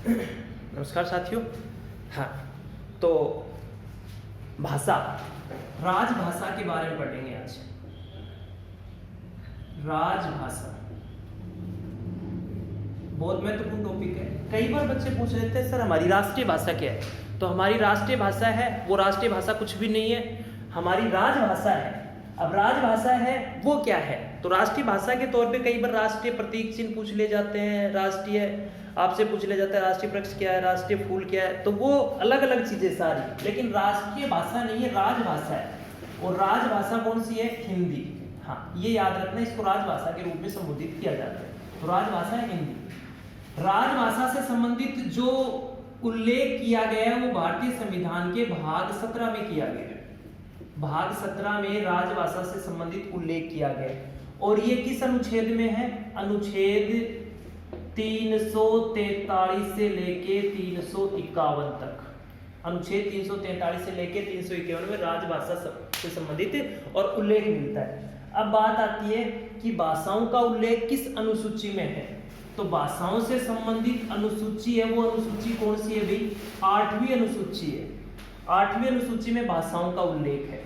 नमस्कार साथियों। हाँ, तो भाषा, राजभाषा के बारे में पढ़ेंगे आज। राजभाषा बहुत महत्वपूर्ण टॉपिक है। कई बार बच्चे पूछ रहे थे सर हमारी राष्ट्रीय भाषा क्या है। तो हमारी राष्ट्रीय भाषा है, वो राष्ट्रीय भाषा कुछ भी नहीं है, हमारी राजभाषा है। अब राजभाषा है वो क्या है? तो राष्ट्रीय भाषा के तौर पे कई बार राष्ट्रीय प्रतीक चिन्ह पूछ ले जाते हैं, राष्ट्रीय आपसे पूछ ले जाता है राष्ट्रीय वृक्ष क्या है, राष्ट्रीय फूल क्या है, तो वो अलग अलग चीजें सारी, लेकिन राष्ट्रीय भाषा नहीं है, राजभाषा है। और राजभाषा कौन सी है? हिंदी। हाँ, ये याद रखना, इसको राजभाषा के रूप में संबोधित किया जाता है। तो राजभाषा है हिंदी। राजभाषा से संबंधित जो उल्लेख किया गया है वो भारतीय संविधान के भाग 17 में किया गया है। भाग 17 में राजभाषा से संबंधित उल्लेख किया गया है। और ये किस अनुच्छेद में है? अनुच्छेद 343 से लेके 351 तक। अनुच्छेद 343 से लेके 351 में राजभाषा से संबंधित और उल्लेख मिलता है। अब बात आती है कि भाषाओं का उल्लेख किस अनुसूची में है। तो भाषाओं से संबंधित अनुसूची है, वो अनुसूची कौन सी है भाई? 8वीं अनुसूची है। 8वीं अनुसूची में भाषाओं का उल्लेख है।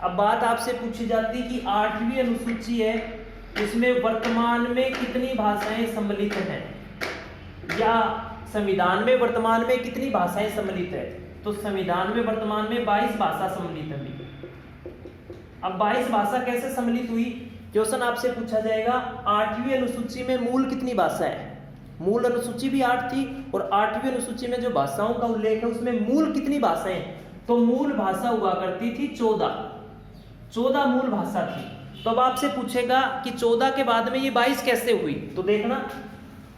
अब बात आपसे पूछी जाती है कि 8वीं अनुसूची है, उसमें वर्तमान में कितनी भाषाएं सम्मिलित हैं, या संविधान में वर्तमान में कितनी भाषाएं सम्मिलित है? तो संविधान में वर्तमान में 22 भाषा सम्मिलित है। अब 22 भाषा कैसे सम्मिलित हुई? क्वेश्चन आपसे पूछा जाएगा 8वीं अनुसूची में मूल कितनी भाषा है? मूल अनुसूची भी 8 थी और 8वीं अनुसूची में जो भाषाओं का उल्लेख है उसमें मूल कितनी भाषाएं? तो मूल भाषा हुआ करती थी 14 मूल भाषा थी। तो अब आपसे पूछेगा कि 14 के बाद में ये 22 कैसे हुई? तो देखना,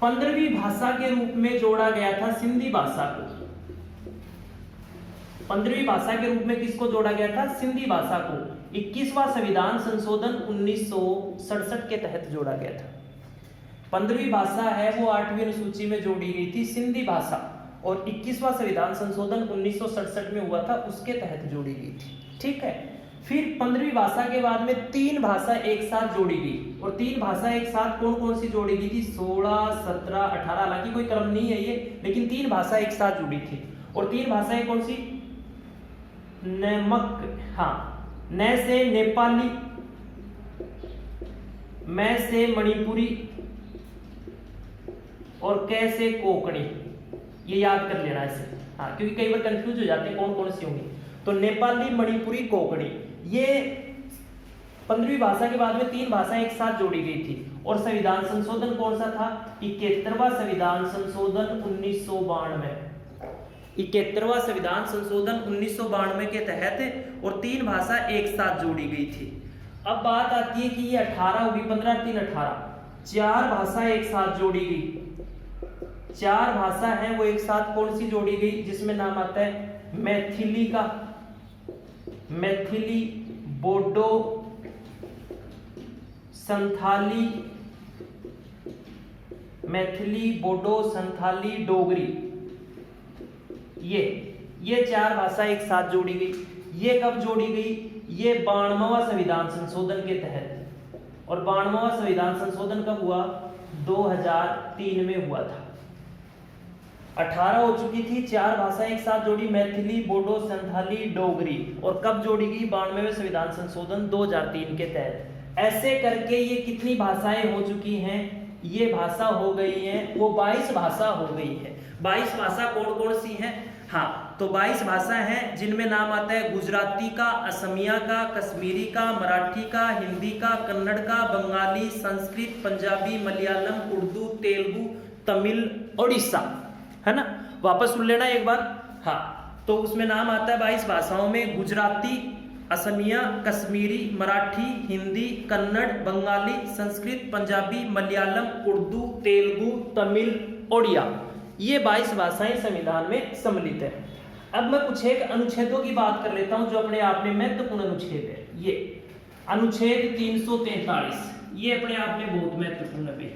15वीं भाषा के रूप में जोड़ा गया था सिंधी भाषा को। 15वीं भाषा के रूप में किसको जोड़ा गया था? सिंधी भाषा को। 21वां संविधान संशोधन 1967 के तहत जोड़ा गया था। 15वीं भाषा है वो 8वीं अनुसूची में जोड़ी गई थी सिंधी भाषा, और 21वां संविधान संशोधन 1967 में हुआ था, उसके तहत जोड़ी गई थी। ठीक है। फिर 15वीं भाषा के बाद में 3 भाषा एक साथ जोड़ी गई। और 3 भाषा एक साथ कौन कौन सी जोड़ी गई थी? 16, 17, 18। हालांकि कोई क्रम नहीं है ये, लेकिन 3 भाषा एक साथ जुड़ी थी। और 3 भाषाएं कौन सी? न से नेपाली, मैं से मणिपुरी और कै से कोंकणी। ये याद कर लेना इसे। हाँ, क्योंकि कई बार कंफ्यूज हो जाते हैं कौन कौन सी होंगी। तो नेपाली, मणिपुरी, कोंकणी, ये 15वीं भाषा के बाद में 3 भाषाएं एक साथ जोड़ी गई थी। और संविधान संशोधन कौन सा था? 71वां संविधान संशोधन 1992। 71वां संविधान संशोधन 1992 के तहत और 3 भाषा एक साथ जोड़ी गई थी। अब बात आती है कि ये 18 होगी, 15, 3, 18, 4 भाषा एक साथ जोड़ी गई। 4 भाषा है वो एक साथ कौन सी जोड़ी गई? जिसमें नाम आता है मैथिली का, मैथिली, बोडो, संथाली, मैथिली, बोडो, संथाली, डोगरी। ये 4 भाषा एक साथ जोड़ी गई। ये कब जोड़ी गई? ये 92वां संविधान संशोधन के तहत। और 92वां संविधान संशोधन कब हुआ? 2003 में हुआ था। 18 हो चुकी थी, 4 भाषा एक साथ जोड़ी, मैथिली, बोडो, संथाली, डोगरी। और कब जोड़ी गई? 92वें संविधान संशोधन 2003 के तहत। ऐसे करके ये कितनी भाषाएं हो चुकी हैं? ये भाषा हो गई है वो 22 भाषा हो गई है। 22 भाषा कौन कौन सी हैं? हाँ, तो 22 भाषा हैं जिनमें नाम आता है गुजराती का, असमिया का, कश्मीरी का, मराठी का, हिंदी का, कन्नड़ का, बंगाली, संस्कृत, पंजाबी, मलयालम, उर्दू, तेलुगु, तमिल, उड़ीसा, है ना। वापस सुन लेना एक बार। हाँ, तो उसमें नाम आता है 22 भाषाओं में गुजराती, असमिया, कश्मीरी, मराठी, हिंदी, कन्नड़, बंगाली, संस्कृत, पंजाबी, मलयालम, उर्दू, तेलुगु, तमिल, उड़िया। ये 22 भाषाएं संविधान में सम्मिलित है। अब मैं कुछ एक अनुच्छेदों की बात कर लेता हूं जो अपने आप में महत्वपूर्ण अनुच्छेद है। ये अनुच्छेद 343, ये अपने आप में बहुत महत्वपूर्ण है।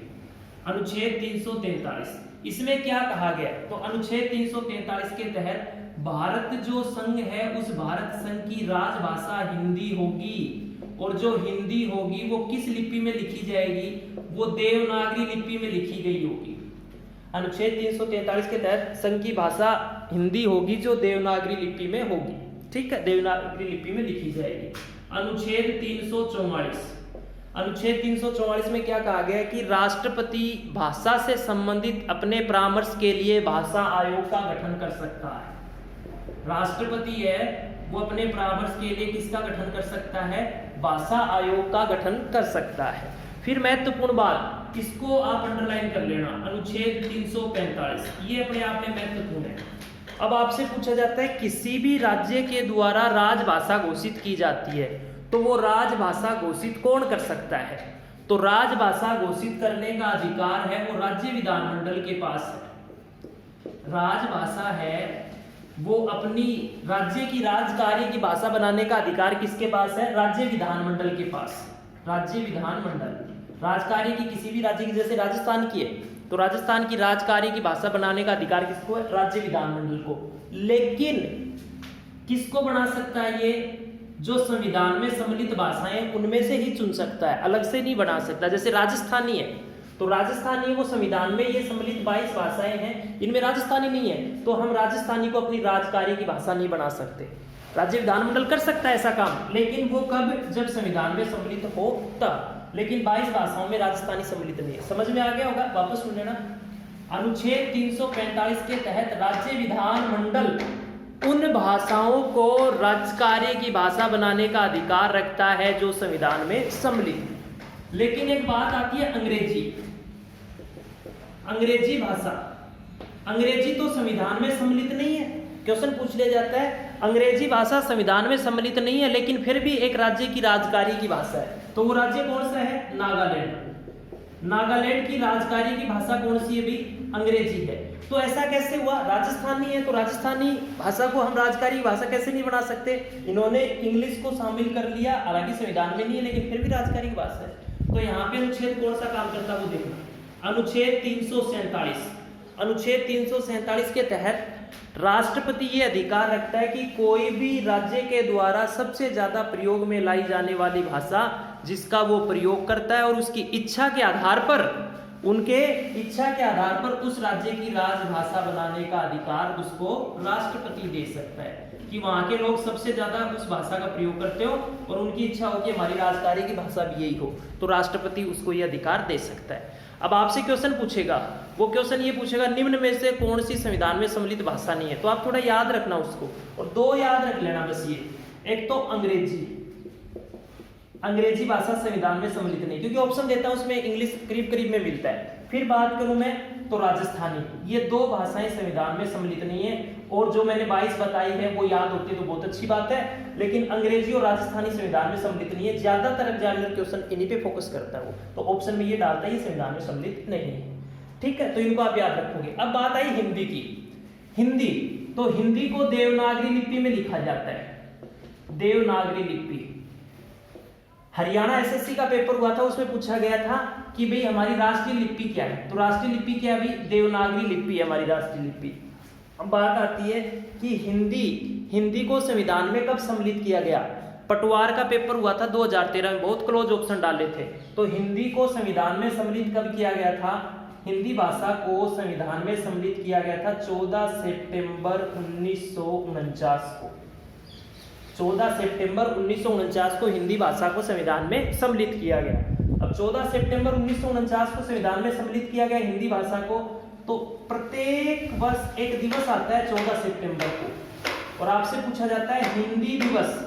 अनुच्छेद 343, इसमें क्या कहा गया? तो अनुच्छेद 343 के तहत भारत जो संघ है उस भारत संघ की राजभाषा हिंदी होगी। और जो हिंदी होगी वो किस लिपि में लिखी जाएगी? वो देवनागरी लिपि में लिखी गई होगी। अनुच्छेद 343 के तहत संघ की भाषा हिंदी होगी जो देवनागरी लिपि में होगी, ठीक है, देवनागरी लिपि में लिखी जाएगी। अनुच्छेद 344 में क्या कहा गया है कि राष्ट्रपति भाषा से संबंधित अपने परामर्श के लिए भाषा आयोग का गठन कर सकता है। राष्ट्रपति है वो अपने परामर्श के लिए किसका गठन कर सकता है? भाषा आयोग का गठन कर सकता है। फिर महत्वपूर्ण बात, इसको आप अंडरलाइन कर लेना, अनुच्छेद 345, ये अपने आप में महत्वपूर्ण है। अब आपसे पूछा जाता है किसी भी राज्य के द्वारा राजभाषा घोषित की जाती है तो वो राजभाषा घोषित कौन कर सकता है? तो राजभाषा घोषित करने का अधिकार है वो राज्य विधानमंडल के पास है। राजभाषा है वो अपनी राज्य की राजकार्य की भाषा बनाने का अधिकार किसके पास है? राज्य विधानमंडल के पास। राज्य विधानमंडल राजकार्य की किसी भी राज्य की, जैसे राजस्थान की है तो राजस्थान की राजकार्य की भाषा बनाने का अधिकार किसको है? राज्य विधानमंडल को। लेकिन किसको बना सकता है? ये जो संविधान में सम्मिलित भाषाएं उनमें से ही चुन सकता है, अलग से नहीं बना सकता। जैसे राजस्थानी है तो राजस्थानी वो संविधान में ये सम्मिलित 22 भाषाएं हैं, इनमें राजस्थानी नहीं है तो हम राजस्थानी को अपनी राजकार्य की भाषा नहीं बना सकते। राज्य विधानमंडल कर सकता है ऐसा काम, लेकिन वो कब? जब संविधान में सम्मिलित हो तब। लेकिन 22 भाषाओं में राजस्थानी सम्मिलित नहीं है। समझ में आ गया होगा? वापस सुन लेना। अनुच्छेद 345 के तहत राज्य विधानमंडल उन भाषाओं को राजकार्य की भाषा बनाने का अधिकार रखता है जो संविधान में सम्मिलित है। लेकिन एक बात आती है अंग्रेजी भाषा। अंग्रेजी तो संविधान में सम्मिलित नहीं है। क्वेश्चन पूछ लिया जाता है अंग्रेजी भाषा संविधान में सम्मिलित नहीं है लेकिन फिर भी एक राज्य की राजकार्य की भाषा है, तो वो राज्य कौन सा है? नागालैंड। नागालैंड की राजकार्य की भाषा कौन सी है भी? अंग्रेजी है। तो ऐसा कैसे हुआ? राजस्थानी है तो राजस्थानी भाषा को हम राजकार्य भाषा कैसे नहीं बना सकते? इन्होंने इंग्लिश को शामिल कर लिया, हालांकि संविधान में नहीं है लेकिन फिर भी राजकार्य की भाषा है। तो यहाँ पे अनुच्छेद कौन सा काम करता है वो देखना। अनुच्छेद 347 के तहत राष्ट्रपति ये अधिकार रखता है कि कोई भी राज्य के द्वारा सबसे ज्यादा प्रयोग में लाई जाने वाली भाषा जिसका वो प्रयोग करता है और उसकी इच्छा के आधार पर, उनके इच्छा के आधार पर उस राज्य की राजभाषा बनाने का अधिकार उसको राष्ट्रपति दे सकता है कि वहां के लोग सबसे ज्यादा उस भाषा का प्रयोग करते हो और उनकी इच्छा हो कि हमारी राजकार्य की भाषा भी यही हो, तो राष्ट्रपति उसको ये अधिकार दे सकता है। अब आपसे क्वेश्चन पूछेगा, वो क्वेश्चन ये पूछेगा निम्न में से कौन सी संविधान में सम्मिलित भाषा नहीं है, तो आप थोड़ा याद रखना उसको, और दो याद रख लेना बस ये, एक तो अंग्रेजी भाषा संविधान में सम्मिलित नहीं, क्योंकि ऑप्शन देता है उसमें इंग्लिश करीब करीब में मिलता है। फिर बात करूं मैं तो राजस्थानी, ये दो भाषाएं संविधान में सम्मिलित नहीं है, और जो मैंने 22 बताई है वो याद होती तो बहुत अच्छी बात है, लेकिन अंग्रेजी और राजस्थानी संविधान में सम्मिलित नहीं है। ज्यादातर एग्जामिनर क्वेश्चन इन्हीं पे फोकस करता है वो, तो ऑप्शन में ये डालता है ये संविधान में सम्मिलित नहीं है। ठीक है, तो इनको आप याद रखोगे। अब बात आई हिंदी की। हिंदी, तो हिंदी को देवनागरी लिपि में लिखा जाता है, देवनागरी लिपि। हरियाणा एसएससी का पेपर हुआ था, उसमें पूछा गया था कि भाई हमारी राष्ट्रीय लिपि क्या है, तो राष्ट्रीय लिपि क्या है? देवनागरी लिपि है हमारी राष्ट्रीय लिपि। अब बात आती है कि हिंदी को संविधान में कब सम्मिलित किया गया? पटवार का पेपर हुआ था 2013 में, बहुत क्लोज ऑप्शन डाले थे, तो हिंदी को संविधान में सम्मिलित कब किया गया था? हिंदी भाषा को संविधान में सम्मिलित किया गया था 14 सितंबर 1949 को। 14 सितंबर 1949 को हिंदी भाषा को संविधान में सम्मिलित किया गया। अब 14 सितंबर 1949 को संविधान में सम्मिलित किया गया हिंदी भाषा को, तो प्रत्येक वर्ष एक दिवस आता है 14 सितंबर को, और आपसे पूछा जाता है हिंदी दिवस।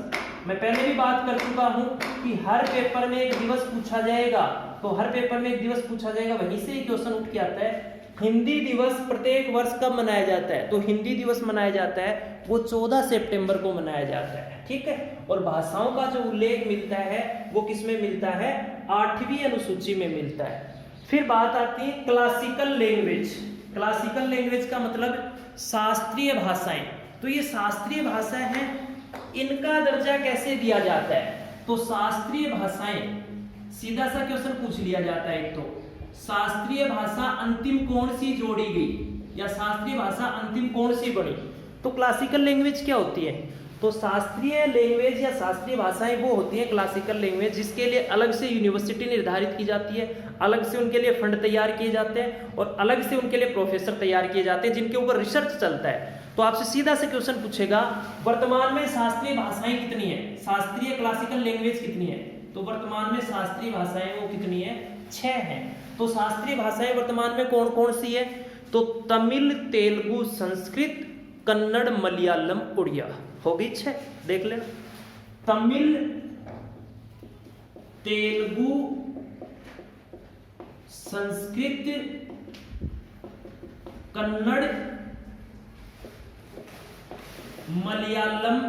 मैं पहले भी बात कर चुका हूं कि हर पेपर में एक दिवस पूछा जाएगा, तो हर पेपर में एक दिवस पूछा जाएगा, वहीं से ही क्वेश्चन उठ के आता है। हिंदी दिवस प्रत्येक वर्ष कब मनाया जाता है? तो हिंदी दिवस मनाया जाता है वो 14 सितंबर को मनाया जाता है। ठीक है, और भाषाओं का जो उल्लेख मिलता है वो किसमें मिलता है? 8वीं अनुसूची में मिलता है। फिर बात आती है क्लासिकल लैंग्वेज। क्लासिकल लैंग्वेज का मतलब शास्त्रीय भाषाएं। तो ये शास्त्रीय भाषाएं हैं, इनका दर्जा कैसे दिया जाता है? तो शास्त्रीय भाषाएं, सीधा सा क्वेश्चन पूछ लिया जाता है, एक तो शास्त्रीय भाषा अंतिम कौन सी जोड़ी गई, या शास्त्रीय भाषा अंतिम कौन सी बनी? तो क्लासिकल लैंग्वेज क्या होती है? तो तो शास्त्रीय लैंग्वेज या शास्त्रीय भाषाएं वो होती हैं क्लासिकल लैंग्वेज, जिसके लिए अलग से यूनिवर्सिटी निर्धारित की जाती है, अलग से उनके लिए फंड तैयार किए जाते हैं और अलग से उनके लिए प्रोफेसर तैयार किए जाते हैं जिनके ऊपर रिसर्च चलता है। तो आपसे सीधा से क्वेश्चन पूछेगा वर्तमान में शास्त्रीय भाषाएं कितनी है, शास्त्रीय क्लासिकल लैंग्वेज कितनी है, तो वर्तमान में शास्त्रीय भाषाएं वो कितनी है, 6 हैं। तो शास्त्रीय भाषाएं वर्तमान में कौन कौन सी है, तो तमिल, तेलुगु, संस्कृत, कन्नड़, मलयालम, उड़िया, हो गई 6, देख लेना। तमिल, तेलुगु, संस्कृत, कन्नड़, मलयालम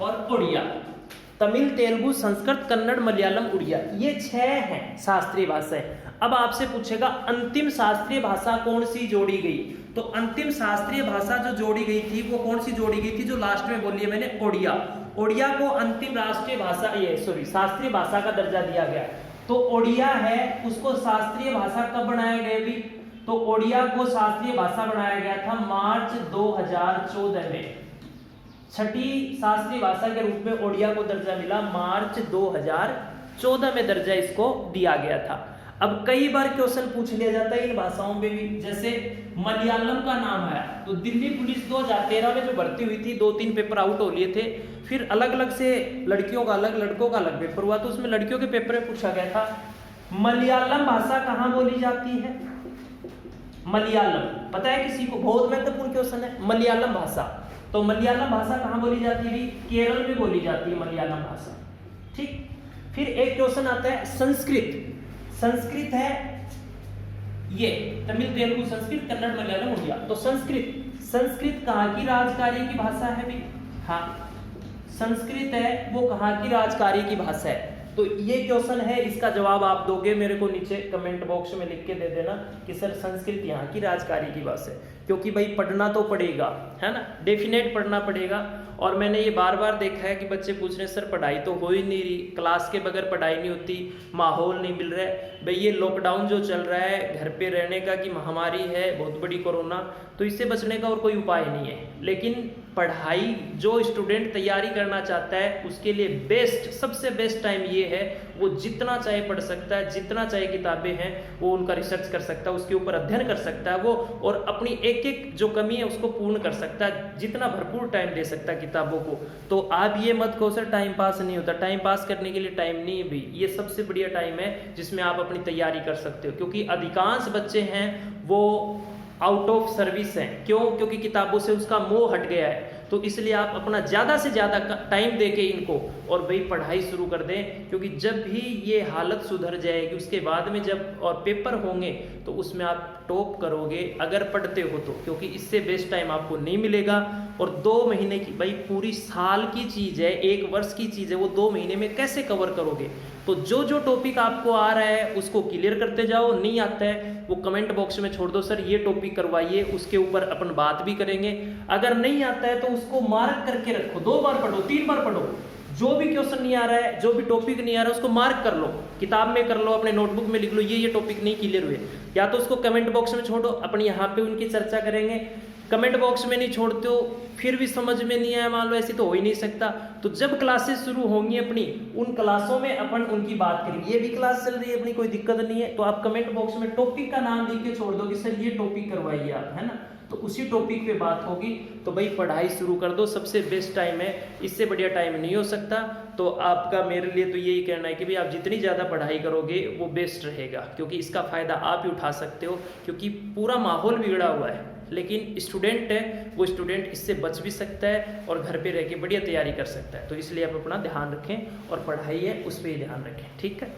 और उड़िया। तमिल, तेलुगु, संस्कृत, कन्नड़, मलयालम, उड़िया, ये 6 हैं शास्त्रीय भाषाएं। अब आपसे पूछेगा अंतिम शास्त्रीय भाषा कौन सी जोड़ी गई, तो अंतिम शास्त्रीय भाषा जो जोड़ी गई थी वो कौन सी जोड़ी गई थी, जो लास्ट में बोली है मैंने, ओडिया। ओडिया को अंतिम राष्ट्रीय भाषा शास्त्रीय भाषा का दर्जा दिया गया। तो ओडिया है, उसको शास्त्रीय भाषा कब बनाया गया भी, तो ओडिया को शास्त्रीय भाषा बनाया गया था मार्च 2014 में। छठी शास्त्रीय भाषा के रूप में ओडिया को दर्जा मिला मार्च 2014 में, दर्जा इसको दिया गया था। अब कई बार क्वेश्चन पूछ लिया जाता है इन भाषाओं में भी, जैसे मलयालम का नाम आया तो दिल्ली पुलिस 2013 में जो भर्ती हुई थी 2-3 पेपर आउट हो लिए थे, फिर अलग अलग से लड़कियों का अलग, लड़कों का अलग पेपर हुआ, तो उसमें लड़कियों के पेपर में पूछा गया था मलयालम भाषा कहाँ बोली जाती है। मलयालम पता है किसी को, बहुत महत्वपूर्ण क्वेश्चन है। मलयालम भाषा, तो मलयालम भाषा कहाँ बोली जाती है, केरल में बोली जाती है मलयालम भाषा, ठीक। फिर एक क्वेश्चन आता है संस्कृत। संस्कृत है ये तमिल, तेलुगु, संस्कृत, कन्नड़, मलयालम, उड़िया। तो संस्कृत कहाँ की राजकार्य की भाषा है भी, हाँ संस्कृत है वो कहाँ की राजकार्य की भाषा है। तो ये क्वेश्चन है, इसका जवाब आप दोगे मेरे को नीचे कमेंट बॉक्स में लिख के दे देना कि सर संस्कृत यहाँ की राजकार्य की भाषा है, क्योंकि भाई पढ़ना तो पड़ेगा, है ना, डेफिनेट पढ़ना पड़ेगा। और मैंने ये बार बार देखा है कि बच्चे पूछ रहे हैं सर पढ़ाई तो हो ही नहीं रही, क्लास के बगैर पढ़ाई नहीं होती, माहौल नहीं मिल रहा है। भाई ये लॉकडाउन जो चल रहा है, घर पे रहने का की महामारी है बहुत बड़ी कोरोना, तो इससे बचने का और कोई उपाय नहीं है। लेकिन पढ़ाई जो स्टूडेंट तैयारी करना चाहता है उसके लिए बेस्ट, सबसे बेस्ट टाइम ये है, वो जितना चाहे पढ़ सकता है, जितना चाहे किताबें हैं वो उनका रिसर्च कर सकता है, उसके ऊपर अध्ययन कर सकता है वो, और अपनी एक एक जो कमी है उसको पूर्ण कर सकता है, जितना भरपूर टाइम दे सकता है किताबों को। तो आप ये मत कहो सर टाइम पास नहीं होता, टाइम पास करने के लिए टाइम नहीं है भाई, ये सबसे बढ़िया टाइम है जिसमें आप अपनी तैयारी कर सकते हो। क्योंकि अधिकांश बच्चे हैं वो आउट ऑफ सर्विस हैं, क्यों, क्योंकि किताबों से उसका मोह हट गया है। तो इसलिए आप अपना ज़्यादा से ज़्यादा टाइम देके इनको और भाई पढ़ाई शुरू कर दें, क्योंकि जब भी ये हालत सुधर जाएगी उसके बाद में जब और पेपर होंगे तो उसमें आप टॉप करोगे अगर पढ़ते हो तो, क्योंकि इससे बेस्ट टाइम आपको नहीं मिलेगा। और 2 महीने की, भाई पूरी साल की चीज़ है, 1 वर्ष की चीज़ है, वो 2 महीने में कैसे कवर करोगे। तो जो जो टॉपिक आपको आ रहा है उसको क्लियर करते जाओ, नहीं आता है वो कमेंट बॉक्स में छोड़ दो, सर ये टॉपिक करवाइए, उसके ऊपर अपन बात भी करेंगे। अगर नहीं आता है तो उसको मार्क करके रखो, 2 बार पढ़ो, 3 बार पढ़ो, जो भी क्वेश्चन नहीं आ रहा है, जो भी टॉपिक नहीं आ रहा है उसको मार्क कर लो, किताब में कर लो, अपने नोटबुक में लिख लो ये टॉपिक नहीं क्लियर हुए, या तो उसको कमेंट बॉक्स में छोड़ो, अपन यहाँ पे उनकी चर्चा करेंगे। कमेंट बॉक्स में नहीं छोड़ते हो फिर भी समझ में नहीं आया, मान लो ऐसे तो हो ही नहीं सकता, तो जब क्लासेस शुरू होंगी अपनी उन क्लासों में अपन उनकी बात करेंगे। ये भी क्लास चल रही है अपनी, कोई दिक्कत नहीं है, तो आप कमेंट बॉक्स में टॉपिक का नाम लिख के छोड़ दो कि सर ये टॉपिक करवाइए आप, है ना, तो उसी टॉपिक पे बात होगी। तो भाई पढ़ाई शुरू कर दो, सबसे बेस्ट टाइम है, इससे बढ़िया टाइम नहीं हो सकता। तो आपका मेरे लिए तो यही कहना है कि भाई आप जितनी ज़्यादा पढ़ाई करोगे वो बेस्ट रहेगा, क्योंकि इसका फ़ायदा आप ही उठा सकते हो, क्योंकि पूरा माहौल बिगड़ा हुआ है। लेकिन स्टूडेंट है वो स्टूडेंट इससे बच भी सकता है और घर पे रह के बढ़िया तैयारी कर सकता है। तो इसलिए आप अपना ध्यान रखें और पढ़ाई है उस पर ही ध्यान रखें, ठीक है।